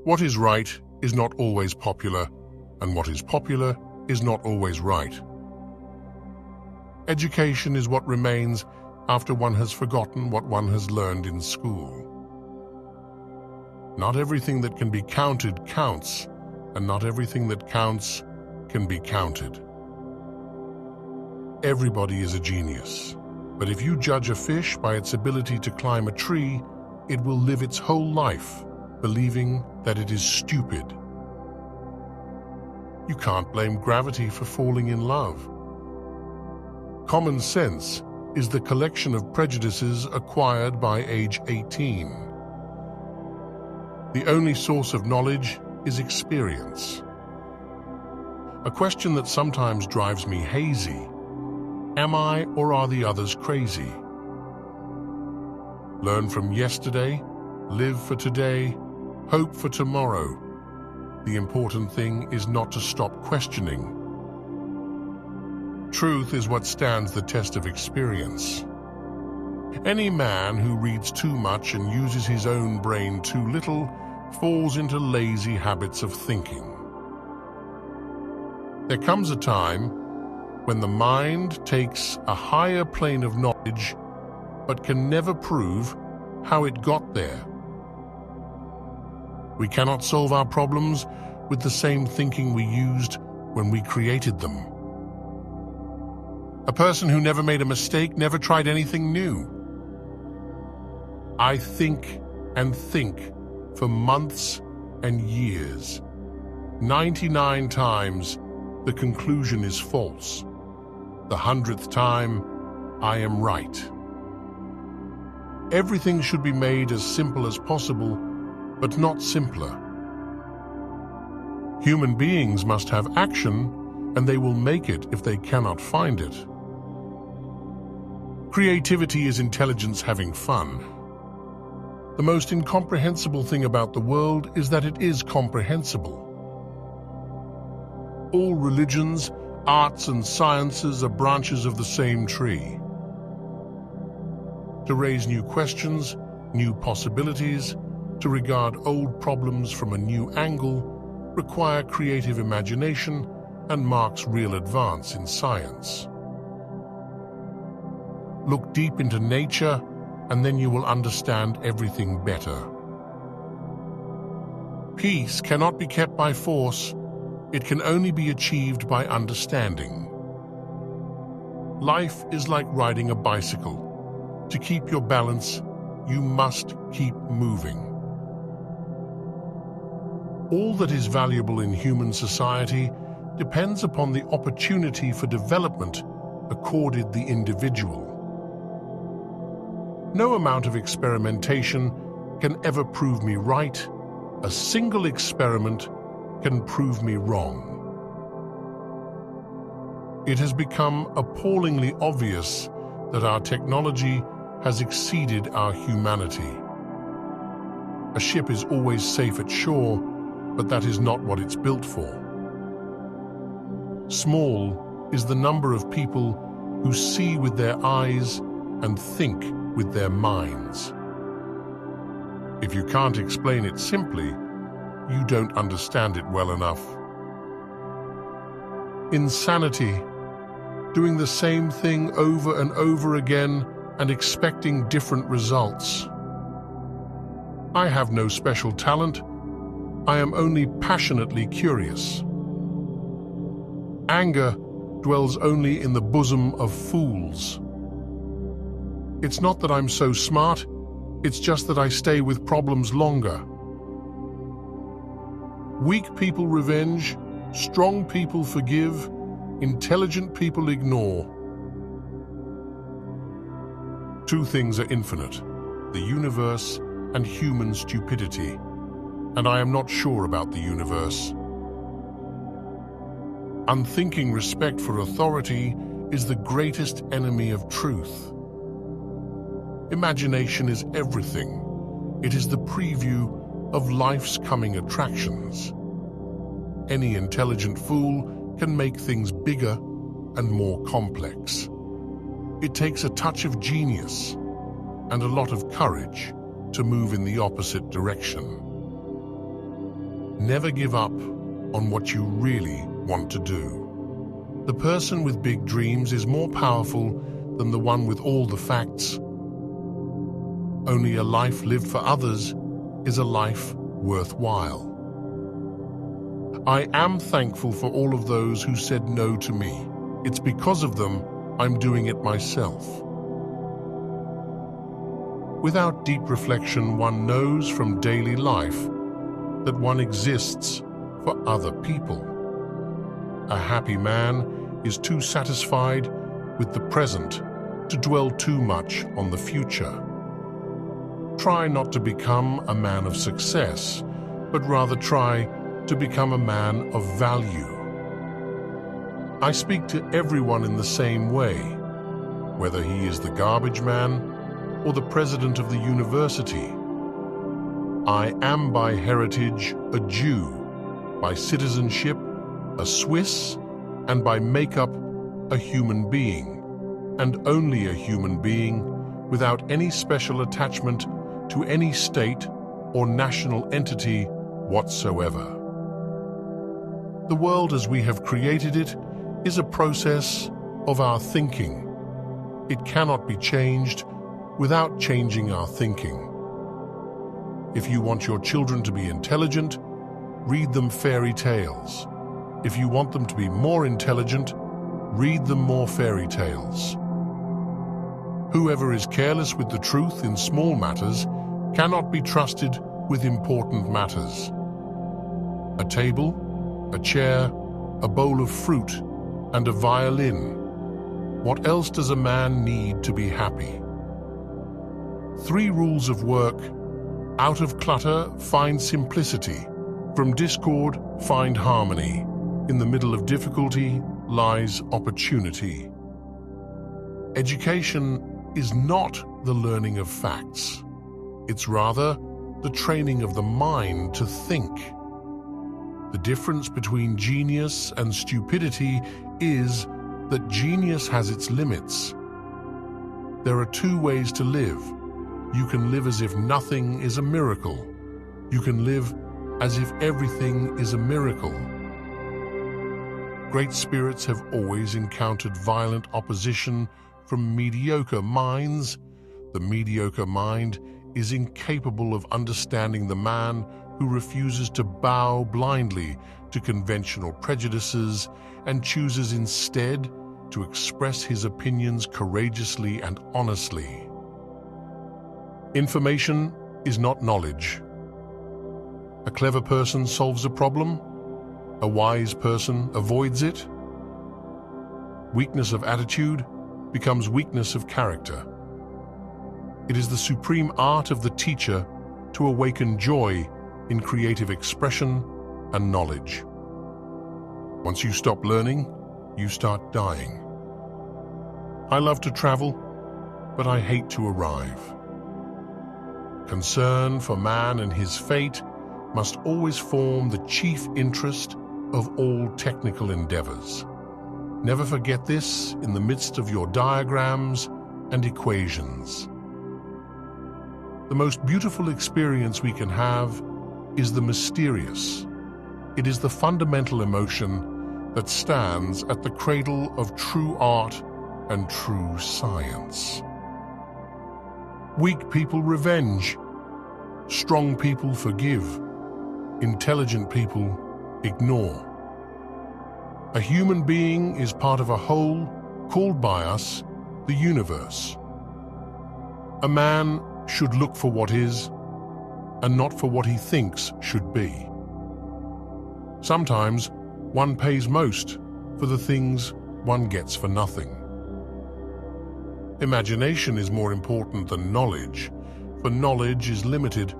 What is right is not always popular, and what is popular is not always right. Education is what remains after one has forgotten what one has learned in school. Not everything that can be counted counts, and not everything that counts can be counted. Everybody is a genius, but if you judge a fish by its ability to climb a tree, it will live its whole life believing that it is stupid. You can't blame gravity for falling in love. Common sense is the collection of prejudices acquired by age 18. The only source of knowledge is experience. A question that sometimes drives me hazy: am I or are the others crazy? Learn from yesterday, live for today, hope for tomorrow. The important thing is not to stop questioning. Truth is what stands the test of experience. Any man who reads too much and uses his own brain too little falls into lazy habits of thinking. There comes a time when the mind takes a higher plane of knowledge but can never prove how it got there. We cannot solve our problems with the same thinking we used when we created them. A person who never made a mistake never tried anything new. I think and think for months and years. 99 times, the conclusion is false. The 100th time, I am right. Everything should be made as simple as possible, but not simpler. Human beings must have action, and they will make it if they cannot find it. Creativity is intelligence having fun. The most incomprehensible thing about the world is that it is comprehensible. All religions, arts, and sciences are branches of the same tree. To raise new questions, new possibilities, to regard old problems from a new angle, require creative imagination and marks real advance in science. Look deep into nature, and then you will understand everything better. Peace cannot be kept by force. It can only be achieved by understanding. Life is like riding a bicycle. To keep your balance, you must keep moving. All that is valuable in human society depends upon the opportunity for development accorded the individual. No amount of experimentation can ever prove me right. A single experiment can prove me wrong. It has become appallingly obvious that our technology has exceeded our humanity. A ship is always safe at shore, but that is not what it's built for. Small is the number of people who see with their eyes and think with their minds. If you can't explain it simply, you don't understand it well enough. Insanity, doing the same thing over and over again and expecting different results. I have no special talent. I am only passionately curious. Anger dwells only in the bosom of fools. It's not that I'm so smart, it's just that I stay with problems longer. Weak people revenge, strong people forgive, intelligent people ignore. Two things are infinite: the universe and human stupidity. And I am not sure about the universe. Unthinking respect for authority is the greatest enemy of truth. Imagination is everything. It is the preview of life's coming attractions. Any intelligent fool can make things bigger and more complex. It takes a touch of genius and a lot of courage to move in the opposite direction. Never give up on what you really want to do. The person with big dreams is more powerful than the one with all the facts. Only a life lived for others is a life worthwhile. I am thankful for all of those who said no to me. It's because of them I'm doing it myself. Without deep reflection, one knows from daily life that one exists for other people. A happy man is too satisfied with the present to dwell too much on the future. Try not to become a man of success, but rather try to become a man of value. I speak to everyone in the same way, whether he is the garbage man or the president of the university. I am by heritage a Jew, by citizenship a Swiss, and by makeup a human being, and only a human being without any special attachment to any state or national entity whatsoever. The world as we have created it is a process of our thinking. It cannot be changed without changing our thinking. If you want your children to be intelligent, read them fairy tales. If you want them to be more intelligent, read them more fairy tales. Whoever is careless with the truth in small matters cannot be trusted with important matters. A table, a chair, a bowl of fruit, and a violin. What else does a man need to be happy? 3 rules of work. Out of clutter, find simplicity. From discord, find harmony. In the middle of difficulty lies opportunity. Education is not the learning of facts. It's rather the training of the mind to think. The difference between genius and stupidity is that genius has its limits. There are 2 ways to live. You can live as if nothing is a miracle. You can live as if everything is a miracle. Great spirits have always encountered violent opposition from mediocre minds. The mediocre mind is incapable of understanding the man who refuses to bow blindly to conventional prejudices and chooses instead to express his opinions courageously and honestly. Information is not knowledge. A clever person solves a problem. A wise person avoids it. Weakness of attitude becomes weakness of character. It is the supreme art of the teacher to awaken joy in creative expression and knowledge. Once you stop learning, you start dying. I love to travel, but I hate to arrive. Concern for man and his fate must always form the chief interest of all technical endeavors. Never forget this in the midst of your diagrams and equations. The most beautiful experience we can have is the mysterious. It is the fundamental emotion that stands at the cradle of true art and true science. Weak people revenge. Strong people forgive. Intelligent people ignore. A human being is part of a whole called by us the universe. A man should look for what is and not for what he thinks should be. Sometimes one pays most for the things one gets for nothing. Imagination is more important than knowledge, for knowledge is limited,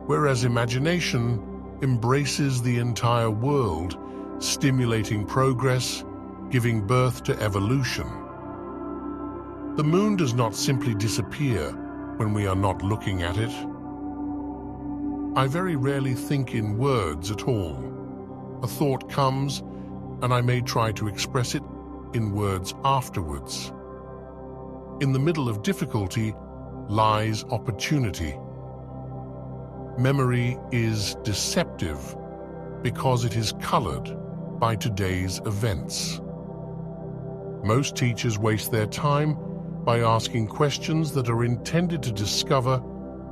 whereas imagination embraces the entire world, stimulating progress, giving birth to evolution. The moon does not simply disappear when we are not looking at it. I very rarely think in words at all. A thought comes, and I may try to express it in words afterwards. In the middle of difficulty lies opportunity. Memory is deceptive, because it is colored by today's events. Most teachers waste their time by asking questions that are intended to discover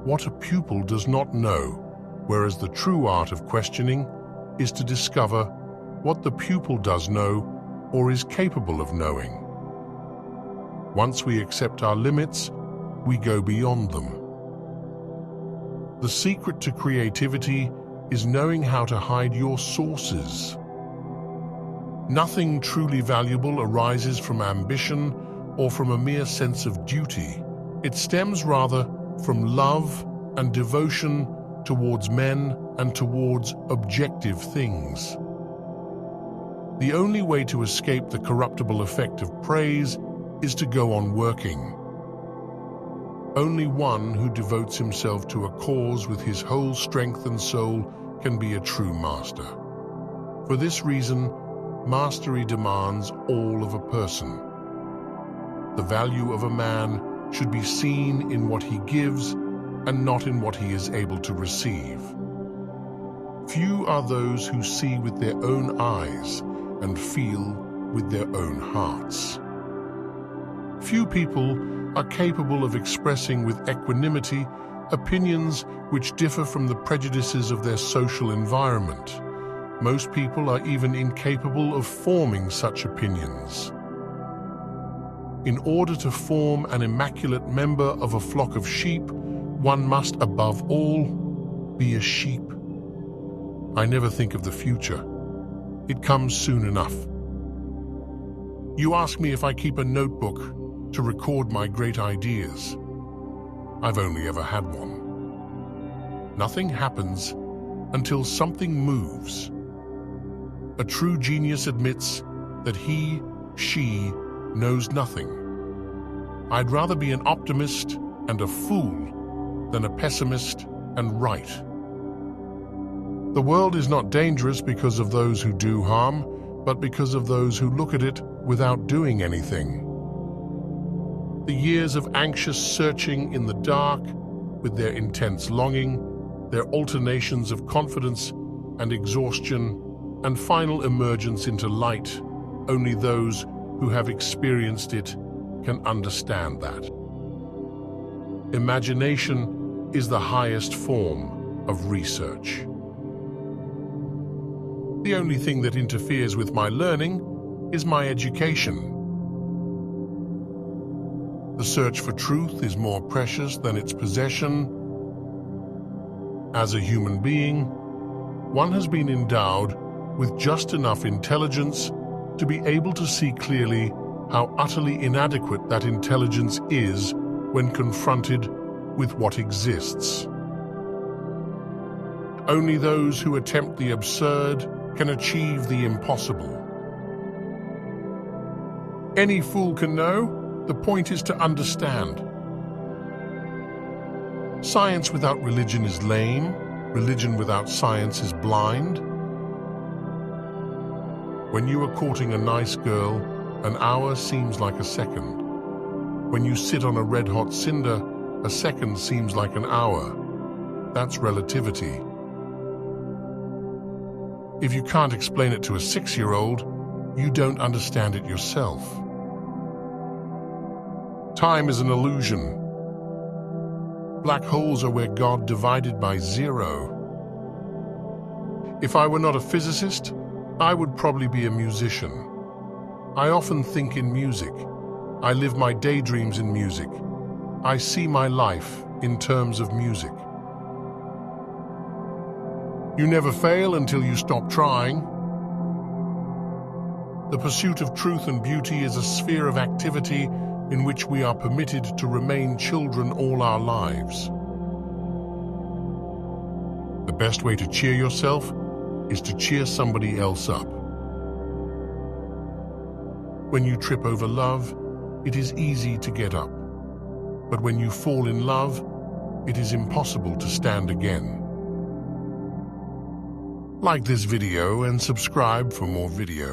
what a pupil does not know, whereas the true art of questioning is to discover what the pupil does know or is capable of knowing. Once we accept our limits, we go beyond them. The secret to creativity is knowing how to hide your sources. Nothing truly valuable arises from ambition or from a mere sense of duty. It stems rather from love and devotion towards men and towards objective things. The only way to escape the corruptible effect of praise is to go on working. Only one who devotes himself to a cause with his whole strength and soul can be a true master. For this reason, mastery demands all of a person. The value of a man should be seen in what he gives and not in what he is able to receive. Few are those who see with their own eyes and feel with their own hearts. Few people are capable of expressing with equanimity opinions which differ from the prejudices of their social environment. Most people are even incapable of forming such opinions. In order to form an immaculate member of a flock of sheep, one must, above all, be a sheep. I never think of the future. It comes soon enough. You ask me if I keep a notebook to record my great ideas. I've only ever had one. Nothing happens until something moves. A true genius admits that she knows nothing. I'd rather be an optimist and a fool than a pessimist and right. The world is not dangerous because of those who do harm, but because of those who look at it without doing anything. The years of anxious searching in the dark, with their intense longing, their alternations of confidence and exhaustion, and final emergence into light, only those who have experienced it can understand that. Imagination is the highest form of research. The only thing that interferes with my learning is my education. The search for truth is more precious than its possession. As a human being, one has been endowed with just enough intelligence to be able to see clearly how utterly inadequate that intelligence is when confronted with what exists. Only those who attempt the absurd can achieve the impossible. Any fool can know. The point is to understand. Science without religion is lame. Religion without science is blind. When you are courting a nice girl, an hour seems like a second. When you sit on a red-hot cinder, a second seems like an hour. That's relativity. If you can't explain it to a 6-year-old, you don't understand it yourself. Time is an illusion. Black holes are where God divided by 0. If I were not a physicist, I would probably be a musician. I often think in music. I live my daydreams in music. I see my life in terms of music. You never fail until you stop trying. The pursuit of truth and beauty is a sphere of activity in which we are permitted to remain children all our lives. The best way to cheer yourself is to cheer somebody else up. When you trip over love, it is easy to get up. But when you fall in love, it is impossible to stand again. Like this video and subscribe for more videos.